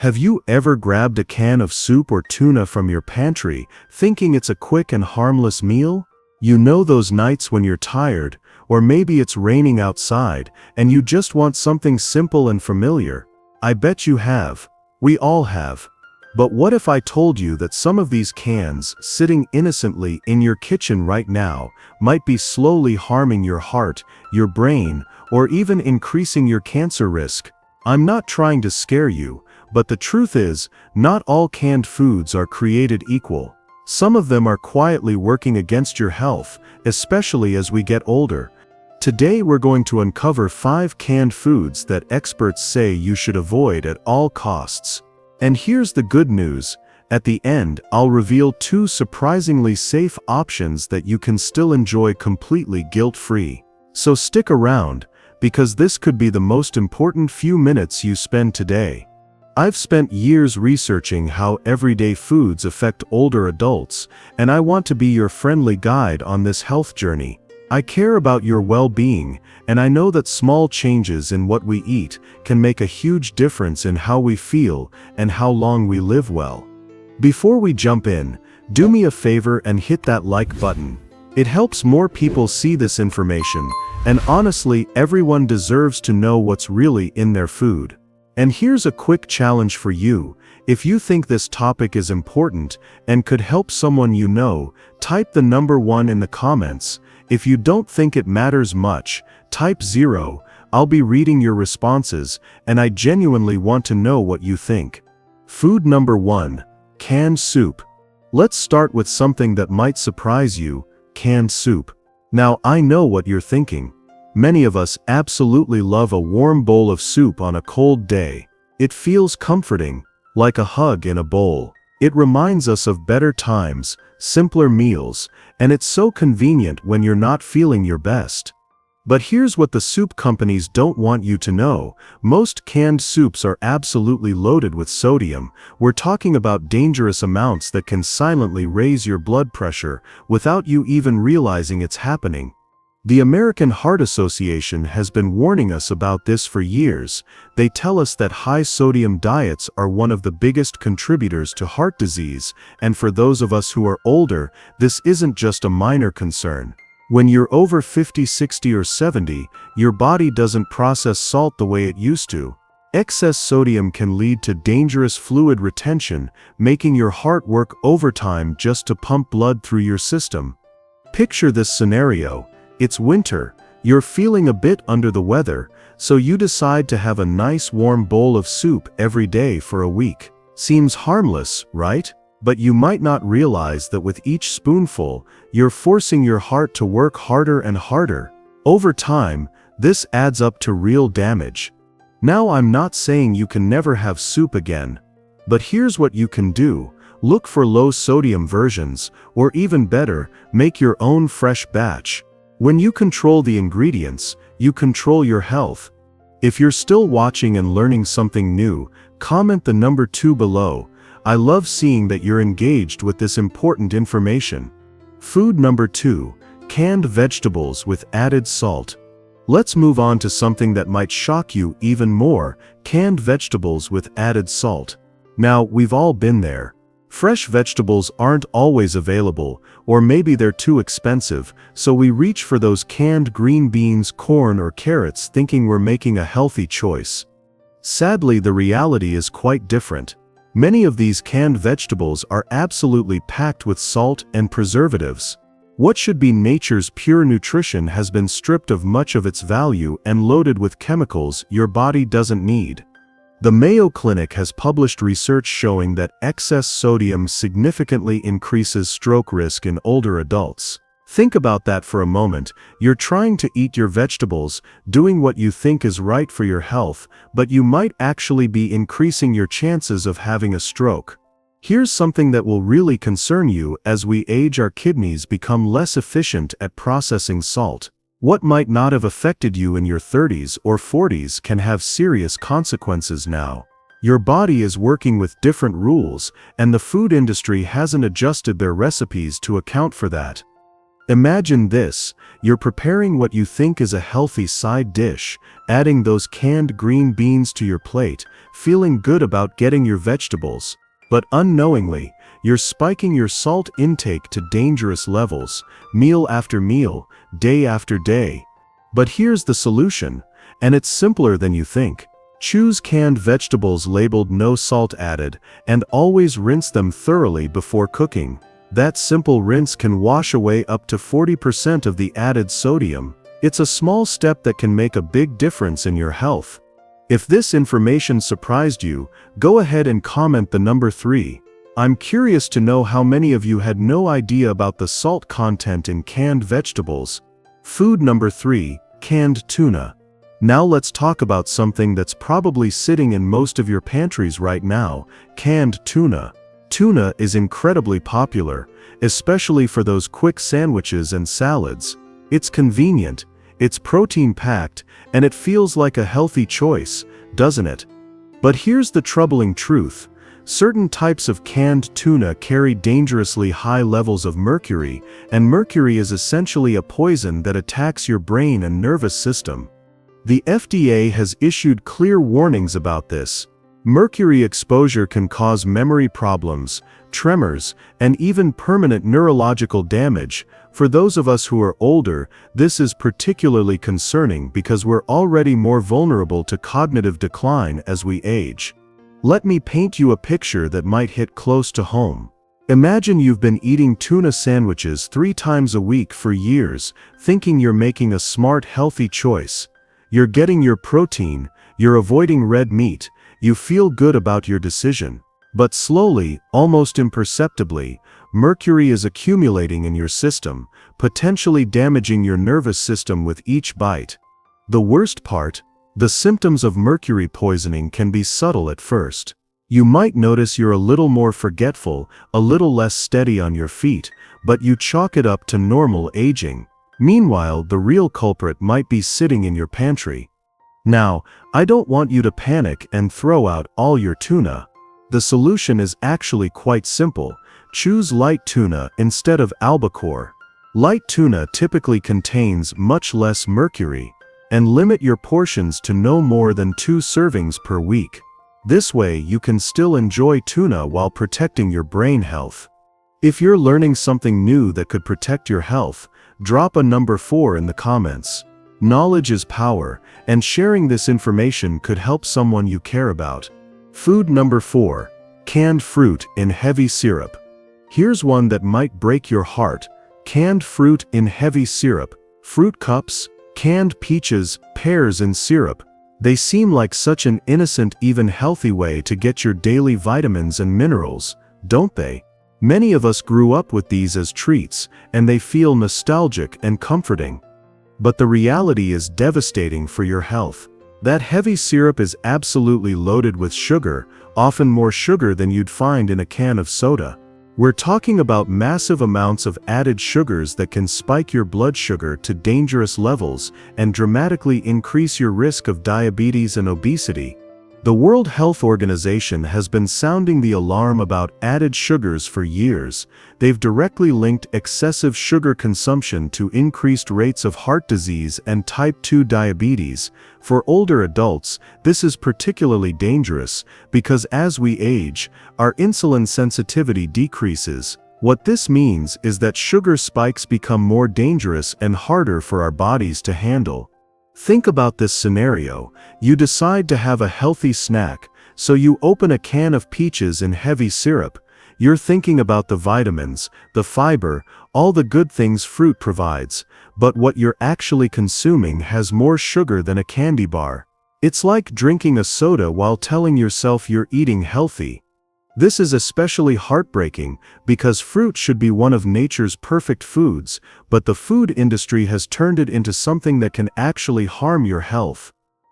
Have you ever grabbed a can of soup or tuna from your pantry, thinking it's a quick and harmless meal? You know those nights when you're tired, or maybe it's raining outside, and you just want something simple and familiar. I bet you have. We all have. But what if I told you that some of these cans, sitting innocently in your kitchen right now, might be slowly harming your heart, your brain, or even increasing your cancer risk? I'm not trying to scare you, but the truth is, not all canned foods are created equal. Some of them are quietly working against your health, especially as we get older. Today we're going to uncover 5 canned foods that experts say you should avoid at all costs. And here's the good news. At the end, I'll reveal 2 surprisingly safe options that you can still enjoy completely guilt-free. So stick around, because this could be the most important few minutes you spend today. I've spent years researching how everyday foods affect older adults, and I want to be your friendly guide on this health journey. I care about your well-being, and I know that small changes in what we eat can make a huge difference in how we feel and how long we live well. Before we jump in, do me a favor and hit that like button. It helps more people see this information, and honestly, everyone deserves to know what's really in their food. And here's a quick challenge for you. If you think this topic is important and could help someone you know, type the number 1 in the comments. If you don't think it matters much, type 0. I'll be reading your responses, and I genuinely want to know what you think. Food number 1. Canned soup. Let's start with something that might surprise you: canned soup. Now, I know what you're thinking. Many of us absolutely love a warm bowl of soup on a cold day. It feels comforting, like a hug in a bowl. It reminds us of better times, simpler meals, and it's so convenient when you're not feeling your best. But here's what the soup companies don't want you to know. Most canned soups are absolutely loaded with sodium. We're talking about dangerous amounts that can silently raise your blood pressure without you even realizing it's happening. The American Heart Association has been warning us about this for years. They tell us that high-sodium diets are one of the biggest contributors to heart disease, and for those of us who are older, this isn't just a minor concern. When you're over 50, 60, or 70, your body doesn't process salt the way it used to. Excess sodium can lead to dangerous fluid retention, making your heart work overtime just to pump blood through your system. Picture this scenario. It's winter, you're feeling a bit under the weather, so you decide to have a nice warm bowl of soup every day for a week. Seems harmless, right? But you might not realize that with each spoonful, you're forcing your heart to work harder and harder. Over time, this adds up to real damage. Now, I'm not saying you can never have soup again, but here's what you can do. Look for low-sodium versions, or even better, make your own fresh batch. When you control the ingredients, you control your health. If you're still watching and learning something new, comment the number 2 below. I love seeing that you're engaged with this important information. Food number 2. Canned vegetables with added salt. Let's move on to something that might shock you even more: canned vegetables with added salt. Now, we've all been there. Fresh vegetables aren't always available, or maybe they're too expensive, so we reach for those canned green beans, corn, or carrots thinking we're making a healthy choice. Sadly, the reality is quite different. Many of these canned vegetables are absolutely packed with salt and preservatives. What should be nature's pure nutrition has been stripped of much of its value and loaded with chemicals your body doesn't need. The Mayo Clinic has published research showing that excess sodium significantly increases stroke risk in older adults. Think about that for a moment. You're trying to eat your vegetables, doing what you think is right for your health, but you might actually be increasing your chances of having a stroke. Here's something that will really concern you: as we age, our kidneys become less efficient at processing salt. What might not have affected you in your 30s or 40s can have serious consequences now. Your body is working with different rules, and the food industry hasn't adjusted their recipes to account for that. Imagine this: you're preparing what you think is a healthy side dish, adding those canned green beans to your plate, feeling good about getting your vegetables. But unknowingly, you're spiking your salt intake to dangerous levels, meal after meal, day after day. But here's the solution, and it's simpler than you think. Choose canned vegetables labeled "no salt added," and always rinse them thoroughly before cooking. That simple rinse can wash away up to 40% of the added sodium. It's a small step that can make a big difference in your health. If this information surprised you, go ahead and comment the number 3. I'm curious to know how many of you had no idea about the salt content in canned vegetables. Food number 3, canned tuna. Now let's talk about something that's probably sitting in most of your pantries right now: canned tuna. Tuna is incredibly popular, especially for those quick sandwiches and salads. It's convenient, it's protein-packed, and it feels like a healthy choice, doesn't it? But here's the troubling truth: certain types of canned tuna carry dangerously high levels of mercury, and mercury is essentially a poison that attacks your brain and nervous system. The FDA has issued clear warnings about this. Mercury exposure can cause memory problems, tremors, and even permanent neurological damage. For those of us who are older, this is particularly concerning because we're already more vulnerable to cognitive decline as we age. Let me paint you a picture that might hit close to home. Imagine you've been eating tuna sandwiches 3 times a week for years, thinking you're making a smart, healthy choice. You're getting your protein, you're avoiding red meat, you feel good about your decision. But slowly, almost imperceptibly, mercury is accumulating in your system, potentially damaging your nervous system with each bite. The worst part: the symptoms of mercury poisoning can be subtle at first. You might notice you're a little more forgetful, a little less steady on your feet, but you chalk it up to normal aging. Meanwhile, the real culprit might be sitting in your pantry. Now, I don't want you to panic and throw out all your tuna. The solution is actually quite simple: choose light tuna instead of albacore. Light tuna typically contains much less mercury, and limit your portions to no more than 2 servings per week. This way you can still enjoy tuna while protecting your brain health. If you're learning something new that could protect your health, drop a number 4 in the comments. Knowledge is power, and sharing this information could help someone you care about. Food number 4, canned fruit in heavy syrup. Here's one that might break your heart: canned fruit in heavy syrup. Fruit cups, canned peaches, pears in syrup. They seem like such an innocent, even healthy way to get your daily vitamins and minerals, don't they? Many of us grew up with these as treats, and they feel nostalgic and comforting. But the reality is devastating for your health. That heavy syrup is absolutely loaded with sugar, often more sugar than you'd find in a can of soda. We're talking about massive amounts of added sugars that can spike your blood sugar to dangerous levels and dramatically increase your risk of diabetes and obesity. The World Health Organization has been sounding the alarm about added sugars for years. They've directly linked excessive sugar consumption to increased rates of heart disease and type 2 diabetes. For older adults, this is particularly dangerous because as we age, our insulin sensitivity decreases. What this means is that sugar spikes become more dangerous and harder for our bodies to handle. Think about this scenario: you decide to have a healthy snack, so you open a can of peaches in heavy syrup. You're thinking about the vitamins, the fiber, all the good things fruit provides, but what you're actually consuming has more sugar than a candy bar. It's like drinking a soda while telling yourself you're eating healthy. This is especially heartbreaking because fruit should be one of nature's perfect foods, but the food industry has turned it into something that can actually harm your health.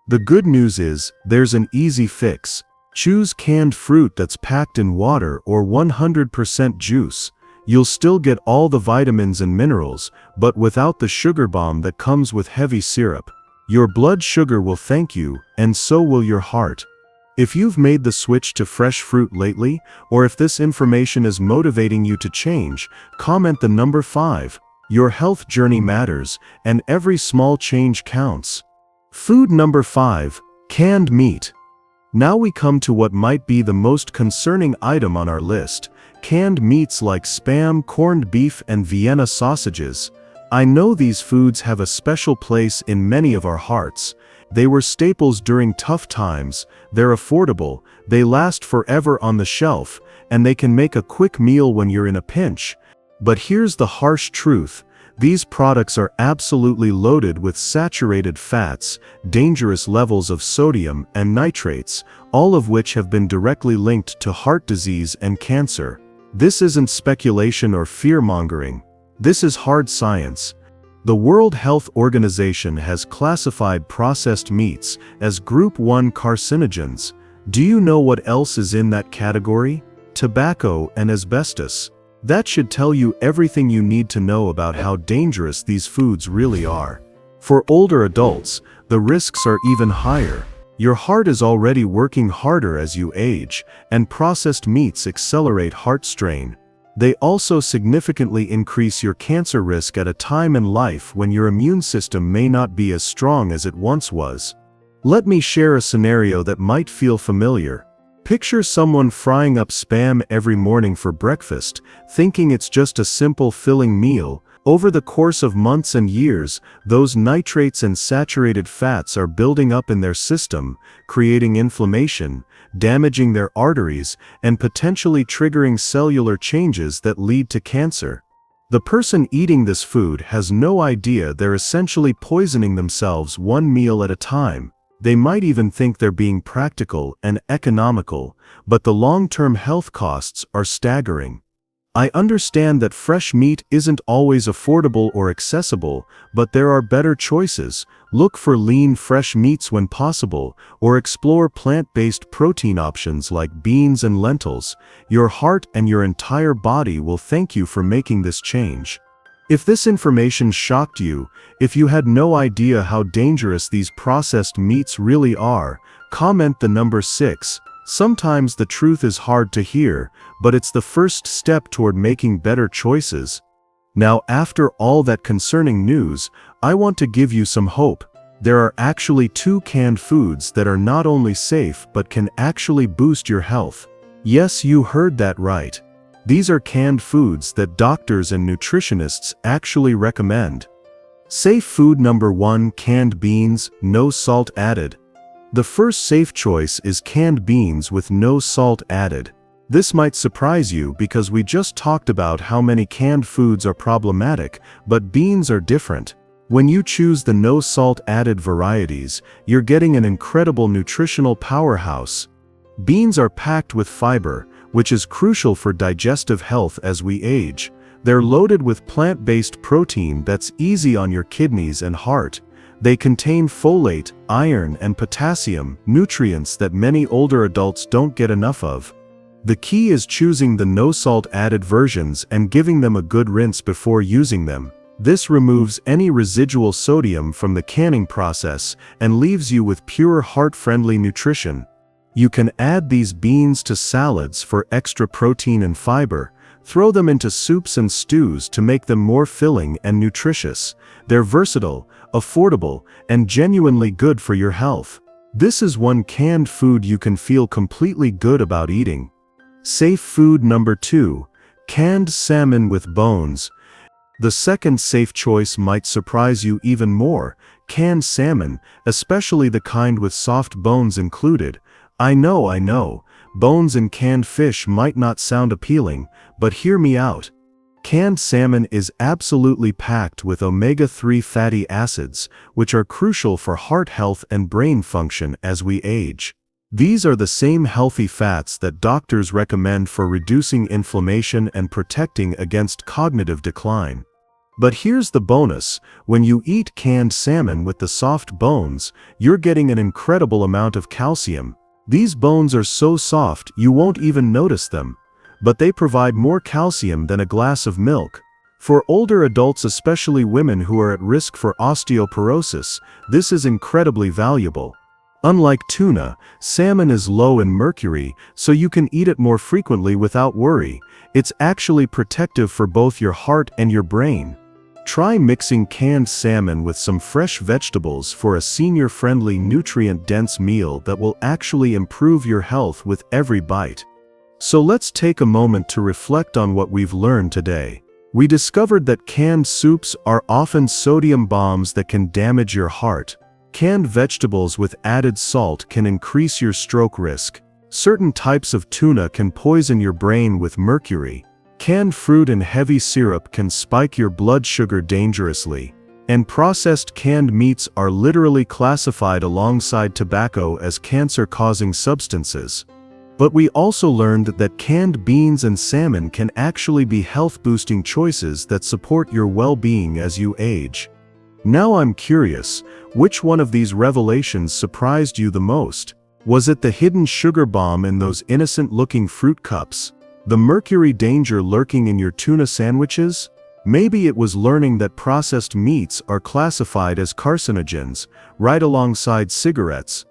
The good news is, there's an easy fix. Choose canned fruit that's packed in water or 100% juice. You'll still get all the vitamins and minerals, but without the sugar bomb that comes with heavy syrup. Your blood sugar will thank you, and so will your heart. If you've made the switch to fresh fruit lately, or if this information is motivating you to change, comment the number 5. Your health journey matters, and every small change counts. Food number 5, canned meat. Now we come to what might be the most concerning item on our list: canned meats like Spam, corned beef, and Vienna sausages. I know these foods have a special place in many of our hearts. They were staples during tough times, they're affordable, they last forever on the shelf, and they can make a quick meal when you're in a pinch. But here's the harsh truth: these products are absolutely loaded with saturated fats, dangerous levels of sodium and nitrates, all of which have been directly linked to heart disease and cancer. This isn't speculation or fear-mongering. This is hard science. The World Health Organization has classified processed meats as Group 1 carcinogens. Do you know what else is in that category? Tobacco and asbestos. That should tell you everything you need to know about how dangerous these foods really are. For older adults, the risks are even higher. Your heart is already working harder as you age, and processed meats accelerate heart strain. They also significantly increase your cancer risk at a time in life when your immune system may not be as strong as it once was. Let me share a scenario that might feel familiar. Picture someone frying up Spam every morning for breakfast, thinking it's just a simple filling meal. Over the course of months and years, those nitrates and saturated fats are building up in their system, creating inflammation, damaging their arteries, and potentially triggering cellular changes that lead to cancer. The person eating this food has no idea they're essentially poisoning themselves one meal at a time. They might even think they're being practical and economical, but the long-term health costs are staggering. I understand that fresh meat isn't always affordable or accessible, but there are better choices. Look for lean, fresh meats when possible, or explore plant-based protein options like beans and lentils. Your heart and your entire body will thank you for making this change. If this information shocked you, if you had no idea how dangerous these processed meats really are, comment the number 6. Sometimes the truth is hard to hear, but it's the first step toward making better choices. Now, after all that concerning news, I want to give you some hope. There are actually 2 canned foods that are not only safe but can actually boost your health. Yes, you heard that right. These are canned foods that doctors and nutritionists actually recommend. Safe food number 1: canned beans, no salt added. The first safe choice is canned beans with no salt added. This might surprise you because we just talked about how many canned foods are problematic, but beans are different. When you choose the no salt added varieties, you're getting an incredible nutritional powerhouse. Beans are packed with fiber, which is crucial for digestive health as we age. They're loaded with plant-based protein that's easy on your kidneys and heart. They contain folate, iron, and potassium, nutrients that many older adults don't get enough of. The key is choosing the no-salt added versions and giving them a good rinse before using them. This removes any residual sodium from the canning process and leaves you with pure heart-friendly nutrition. You can add these beans to salads for extra protein and fiber. Throw them into soups and stews to make them more filling and nutritious. They're versatile, affordable, and genuinely good for your health. This is one canned food you can feel completely good about eating. Safe food number 2: canned salmon with bones. The second safe choice might surprise you even more: canned salmon, especially the kind with soft bones included. I know, bones in canned fish might not sound appealing, but hear me out. Canned salmon is absolutely packed with omega-3 fatty acids, which are crucial for heart health and brain function as we age. These are the same healthy fats that doctors recommend for reducing inflammation and protecting against cognitive decline. But here's the bonus: when you eat canned salmon with the soft bones, you're getting an incredible amount of calcium. These bones are so soft you won't even notice them, but they provide more calcium than a glass of milk. For older adults, especially women who are at risk for osteoporosis, this is incredibly valuable. Unlike tuna, salmon is low in mercury, so you can eat it more frequently without worry. It's actually protective for both your heart and your brain. Try mixing canned salmon with some fresh vegetables for a senior-friendly, nutrient-dense meal that will actually improve your health with every bite. So let's take a moment to reflect on what we've learned today. We discovered that canned soups are often sodium bombs that can damage your heart. Canned vegetables with added salt can increase your stroke risk. Certain types of tuna can poison your brain with mercury. Canned fruit and heavy syrup can spike your blood sugar dangerously. And processed canned meats are literally classified alongside tobacco as cancer-causing substances. But we also learned that canned beans and salmon can actually be health-boosting choices that support your well-being as you age. Now I'm curious, which one of these revelations surprised you the most? Was it the hidden sugar bomb in those innocent-looking fruit cups? The mercury danger lurking in your tuna sandwiches? Maybe it was learning that processed meats are classified as carcinogens, right alongside cigarettes.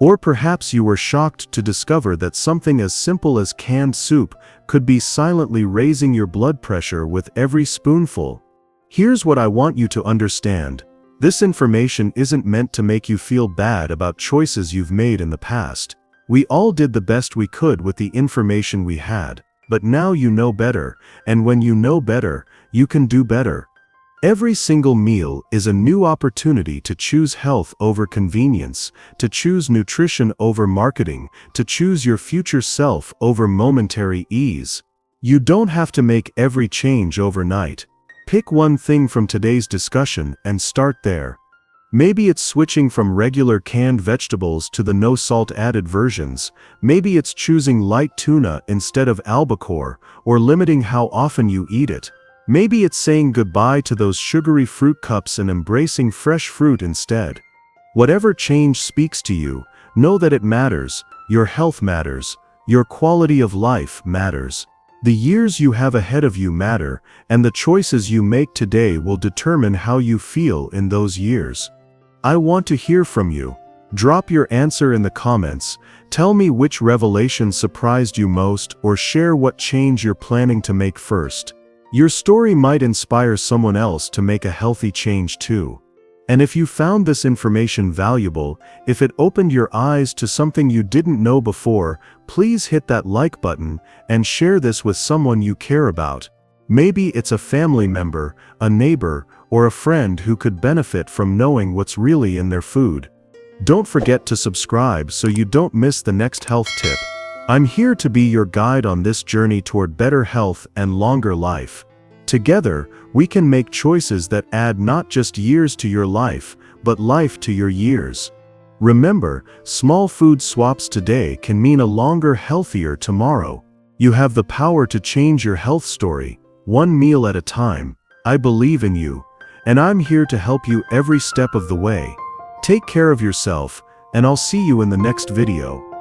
Or perhaps you were shocked to discover that something as simple as canned soup could be silently raising your blood pressure with every spoonful. Here's what I want you to understand. This information isn't meant to make you feel bad about choices you've made in the past. We all did the best we could with the information we had. But now you know better, and when you know better, you can do better. Every single meal is a new opportunity to choose health over convenience, to choose nutrition over marketing, to choose your future self over momentary ease. You don't have to make every change overnight. Pick one thing from today's discussion and start there. Maybe it's switching from regular canned vegetables to the no-salt added versions. Maybe it's choosing light tuna instead of albacore, or limiting how often you eat it. Maybe it's saying goodbye to those sugary fruit cups and embracing fresh fruit instead. Whatever change speaks to you, know that it matters. Your health matters. Your quality of life matters. The years you have ahead of you matter, and the choices you make today will determine how you feel in those years. I want to hear from you. Drop your answer in the comments. Tell me which revelation surprised you most, or share what change you're planning to make first. Your story might inspire someone else to make a healthy change too. And if you found this information valuable, if it opened your eyes to something you didn't know before, please hit that like button and share this with someone you care about. Maybe it's a family member, a neighbor, or a friend who could benefit from knowing what's really in their food. Don't forget to subscribe so you don't miss the next health tip. I'm here to be your guide on this journey toward better health and longer life. Together, we can make choices that add not just years to your life, but life to your years. Remember, small food swaps today can mean a longer, healthier tomorrow. You have the power to change your health story, one meal at a time. I believe in you, and I'm here to help you every step of the way. Take care of yourself, and I'll see you in the next video.